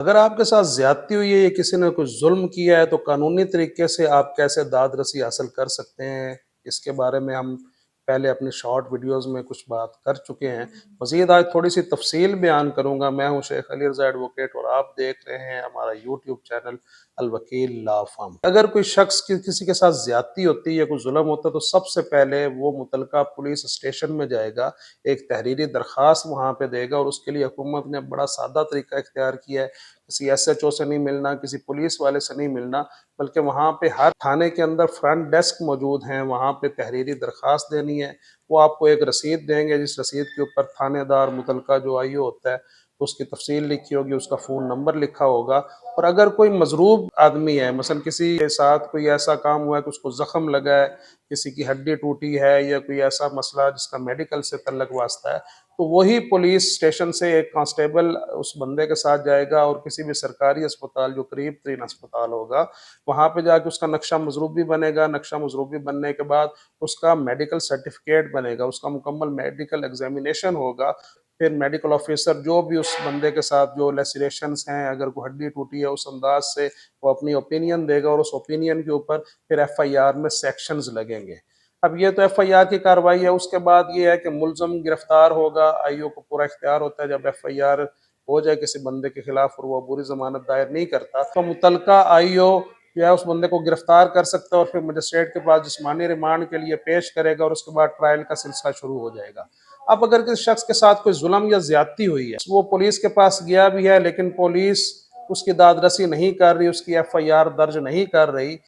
अगर आपके साथ ज़्यादती हुई है या किसी ने कुछ ज़ुल्म किया है तो कानूनी तरीके से आप कैसे दाद रसी हासिल कर सकते हैं, इसके बारे में हम पहले अपनी शॉर्ट वीडियोज़ में कुछ बात कर चुके हैं। मज़ीद आज थोड़ी-सी तफ़सील बयान करूँगा। मैं हूँ शेख अली रज़ा एडवोकेट और आप देख रहे हैं हमारा यूट्यूब चैनल अल वकील लॉ फर्म। अगर कोई शख्स की किसी के साथ ज़्यादती होती है या कोई ज़ुल्म होता है तो सबसे पहले वो मुतलका पुलिस स्टेशन में जाएगा, एक तहरीरी दरख़्वास्त वहाँ पे देगा और उसके लिए हुकूमत ने बड़ा सादा तरीका इख्तियार किया है। किसी एसएचओ से नहीं मिलना, किसी पुलिस वाले से नहीं मिलना, बल्कि वहाँ पे हर थाने के अंदर फ्रंट डेस्क मौजूद हैं, वहाँ पे तहरीरी दरख्वास्त देनी है। वो आपको एक रसीद देंगे, जिस रसीद के ऊपर थानेदार मुतलका जो आईओ होता है, उसकी तफसील लिखी होगी, उसका फ़ोन नंबर लिखा होगा। और अगर कोई मजरूब आदमी है, मसलन किसी के साथ कोई ऐसा काम हुआ है कि उसको ज़ख्म लगा है, किसी की हड्डी टूटी है या कोई ऐसा मसला जिसका मेडिकल से तल्लक वास्ता है, तो वही पुलिस स्टेशन से एक कांस्टेबल उस बंदे के साथ जाएगा और किसी भी सरकारी अस्पताल जो करीब तरीन अस्पताल होगा, वहाँ पे जाके उसका नक्शा मज़रूबी बनेगा। नक्शा मज़रूबी बनने के बाद उसका मेडिकल सर्टिफिकेट बनेगा, उसका मुकम्मल मेडिकल एग्जामिनेशन होगा। फिर मेडिकल ऑफिसर जो भी उस बंदे के साथ जो लेसिरेशंस हैं, अगर कोई हड्डी टूटी है, उस अंदाज से वो अपनी ओपिनियन देगा और उस ओपिनियन के ऊपर फिर एफआईआर में सेक्शंस लगेंगे। अब ये तो एफआईआर की कार्रवाई है। उसके बाद ये है कि मुलज़म गिरफ्तार होगा, आईओ को पूरा इख्तियार होता है जब एफआईआर हो जाए किसी बंदे के खिलाफ और वो अबूरी जमानत दायर नहीं करता तो मुतलका आईओ जो है उस बंदे को गिरफ्तार कर सकता है और फिर मजिस्ट्रेट के पास जिस्मानी रिमांड के लिए पेश करेगा और उसके बाद ट्रायल का सिलसिला शुरू हो जाएगा। अब अगर किसी शख्स के साथ कोई जुल्म या ज्यादती हुई है, वो पुलिस के पास गया भी है लेकिन पुलिस उसकी दादरसी नहीं कर रही, उसकी एफआईआर दर्ज नहीं कर रही,